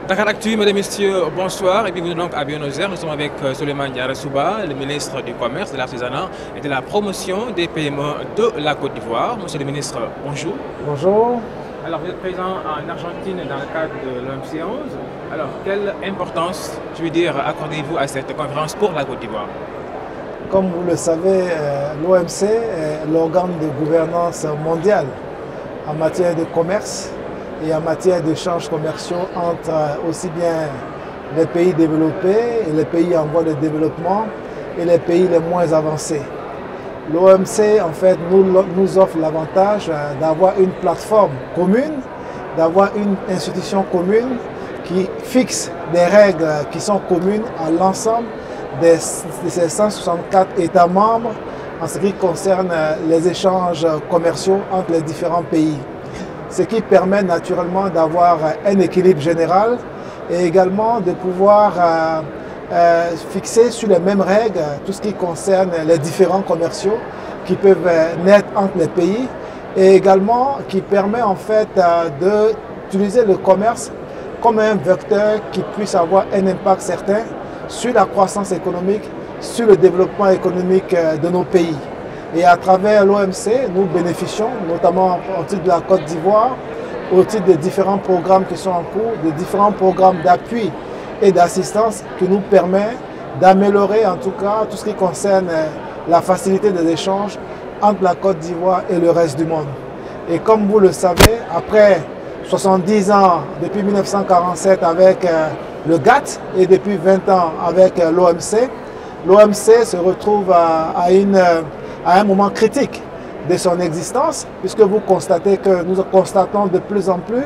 Dakaractu, mesdames et messieurs, bonsoir et bienvenue donc à Buenos Aires. Nous sommes avec Souleymane Diarra Souba, le ministre du Commerce, de l'Artisanat et de la Promotion des PME de la Côte d'Ivoire. Monsieur le ministre, bonjour. Bonjour. Alors, vous êtes présent en Argentine dans le cadre de l'OMC 11. Alors, quelle importance, accordez-vous à cette conférence pour la Côte d'Ivoire? Comme vous le savez, l'OMC est l'organe de gouvernance mondiale en matière de commerce et en matière d'échanges commerciaux entre aussi bien les pays développés et les pays en voie de développement et les pays les moins avancés. L'OMC, en fait, nous offre l'avantage d'avoir une plateforme commune, d'avoir une institution commune qui fixe des règles qui sont communes à l'ensemble de ces 164 États membres en ce qui concerne les échanges commerciaux entre les différents pays. Ce qui permet naturellement d'avoir un équilibre général et également de pouvoir fixer sur les mêmes règles tout ce qui concerne les différents commerciaux qui peuvent naître entre les pays et également qui permet en fait d'utiliser le commerce comme un vecteur qui puisse avoir un impact certain sur la croissance économique, sur le développement économique de nos pays. Et à travers l'OMC, nous bénéficions, notamment au titre de la Côte d'Ivoire, au titre de différents programmes qui sont en cours, de différents programmes d'appui et d'assistance qui nous permettent d'améliorer en tout cas tout ce qui concerne la facilité des échanges entre la Côte d'Ivoire et le reste du monde. Et comme vous le savez, après 70 ans, depuis 1947 avec le GATT et depuis 20 ans avec l'OMC, l'OMC se retrouve à un moment critique de son existence, puisque vous constatez que nous constatons de plus en plus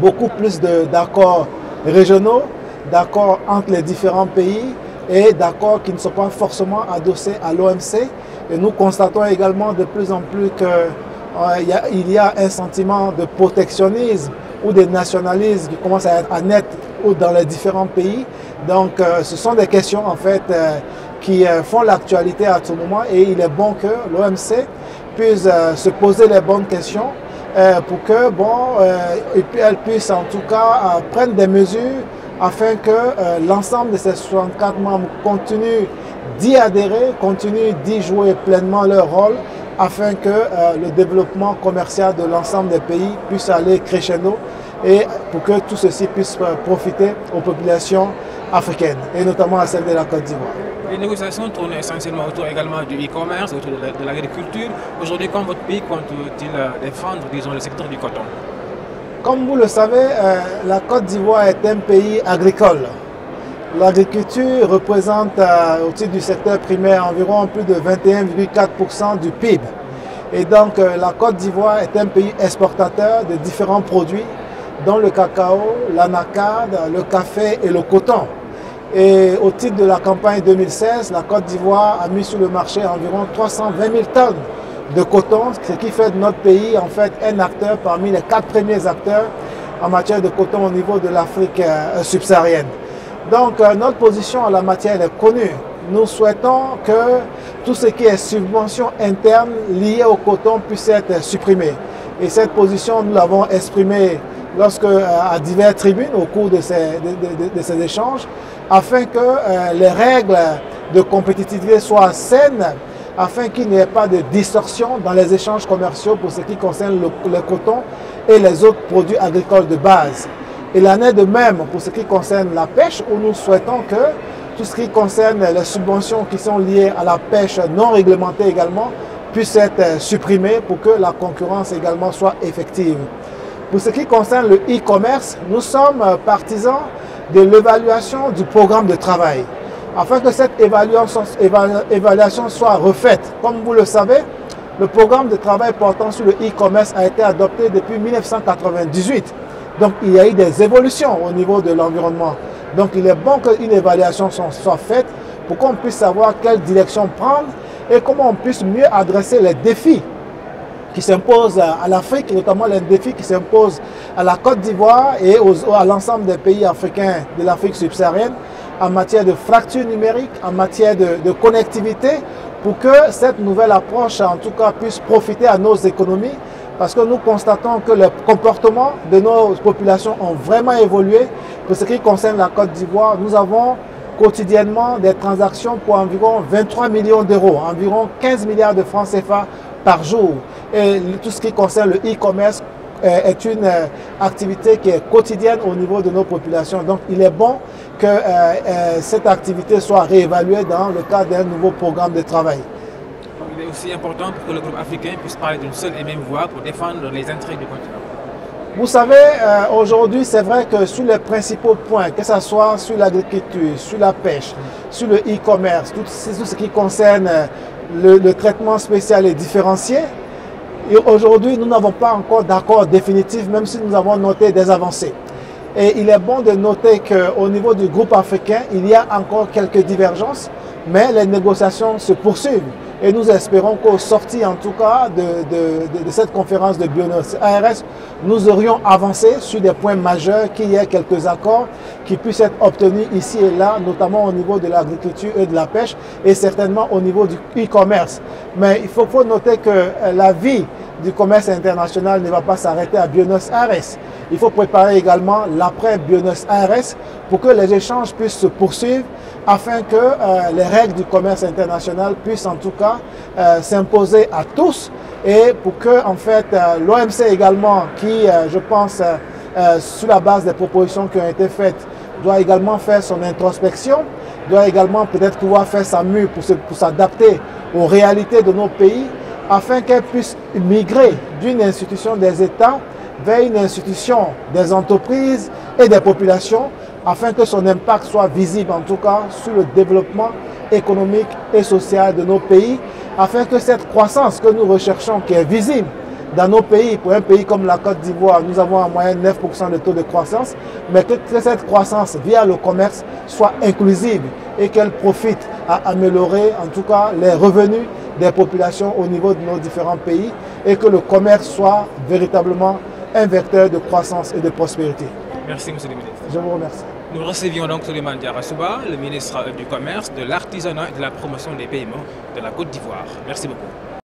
beaucoup plus d'accords régionaux, d'accords entre les différents pays et d'accords qui ne sont pas forcément adossés à l'OMC. Et nous constatons également de plus en plus qu'il y a un sentiment de protectionnisme ou de nationalisme qui commence à naître dans les différents pays. Donc ce sont des questions en fait qui font l'actualité à tout moment et il est bon que l'OMC puisse se poser les bonnes questions pour que elle puisse en tout cas prendre des mesures afin que l'ensemble de ces 64 membres continuent d'y adhérer, continuent d'y jouer pleinement leur rôle afin que le développement commercial de l'ensemble des pays puisse aller crescendo et pour que tout ceci puisse profiter aux populations africaines et notamment à celles de la Côte d'Ivoire. Les négociations tournent essentiellement autour également du e-commerce, autour de l'agriculture. Aujourd'hui, comment votre pays compte-t-il défendre, disons, le secteur du coton? Comme vous le savez, la Côte d'Ivoire est un pays agricole. L'agriculture représente au titre du secteur primaire environ plus de 21,4% du PIB. Et donc la Côte d'Ivoire est un pays exportateur de différents produits, dont le cacao, l'anacarde, le café et le coton. Et au titre de la campagne 2016, la Côte d'Ivoire a mis sur le marché environ 320 000 tonnes de coton, ce qui fait de notre pays en fait un acteur parmi les 4 premiers acteurs en matière de coton au niveau de l'Afrique subsaharienne. Donc notre position en la matière est connue. Nous souhaitons que tout ce qui est subvention interne liée au coton puisse être supprimé. Et cette position, nous l'avons exprimée à diverses tribunes au cours de ces échanges, afin que les règles de compétitivité soient saines, afin qu'il n'y ait pas de distorsion dans les échanges commerciaux pour ce qui concerne le coton et les autres produits agricoles de base. Il en est de même pour ce qui concerne la pêche, où nous souhaitons que tout ce qui concerne les subventions qui sont liées à la pêche non réglementée également puissent être supprimées pour que la concurrence également soit effective. Pour ce qui concerne le e-commerce, nous sommes partisans de l'évaluation du programme de travail, afin que cette évaluation soit refaite. Comme vous le savez, le programme de travail portant sur le e-commerce a été adopté depuis 1998. Donc il y a eu des évolutions au niveau de l'environnement. Donc il est bon qu'une évaluation soit faite pour qu'on puisse savoir quelle direction prendre et comment on puisse mieux adresser les défis qui s'imposent à l'Afrique, notamment les défis qui s'imposent à la Côte d'Ivoire et à l'ensemble des pays africains de l'Afrique subsaharienne en matière de fracture numérique, en matière de connectivité, pour que cette nouvelle approche en tout cas puisse profiter à nos économies, parce que nous constatons que les comportements de nos populations ont vraiment évolué Pour ce qui concerne la Côte d'Ivoire, nous avons quotidiennement des transactions pour environ 23 millions d'euros, environ 15 milliards de francs CFA par jour. Et tout ce qui concerne le e-commerce est une activité qui est quotidienne au niveau de nos populations. Donc il est bon que cette activité soit réévaluée dans le cadre d'un nouveau programme de travail. Il est aussi important pour que le groupe africain puisse parler d'une seule et même voix pour défendre les intérêts du continent. Vous savez, aujourd'hui, c'est vrai que sur les principaux points, que ce soit sur l'agriculture, sur la pêche, sur le e-commerce, tout ce qui concerne le traitement spécial et différencié, et aujourd'hui, nous n'avons pas encore d'accord définitif, même si nous avons noté des avancées. Et il est bon de noter qu'au niveau du groupe africain, il y a encore quelques divergences, mais les négociations se poursuivent. Et nous espérons qu'au sorti, en tout cas, de cette conférence de Buenos Aires, nous aurions avancé sur des points majeurs, qu'il y ait quelques accords qui puissent être obtenus ici et là, notamment au niveau de l'agriculture et de la pêche, et certainement au niveau du e-commerce. Mais il faut noter que la vie du commerce international ne va pas s'arrêter à Buenos Aires. Il faut préparer également l'après Buenos Aires pour que les échanges puissent se poursuivre afin que les règles du commerce international puissent en tout cas s'imposer à tous et pour que en fait l'OMC également qui je pense sur la base des propositions qui ont été faites doit également faire son introspection, doit également peut-être pouvoir faire sa mue pour s'adapter aux réalités de nos pays afin qu'elle puisse migrer d'une institution des États vers une institution des entreprises et des populations afin que son impact soit visible en tout cas sur le développement économique et social de nos pays, afin que cette croissance que nous recherchons, qui est visible dans nos pays, pour un pays comme la Côte d'Ivoire, nous avons en moyenne 9% de taux de croissance, mais que cette croissance via le commerce soit inclusive et qu'elle profite à améliorer en tout cas les revenus des populations au niveau de nos différents pays et que le commerce soit véritablement un vecteur de croissance et de prospérité. Merci, monsieur le ministre. Je vous remercie. Nous recevions donc Souleymane Diarra Souba, le ministre du Commerce, de l'Artisanat et de la Promotion des PME de la Côte d'Ivoire. Merci beaucoup.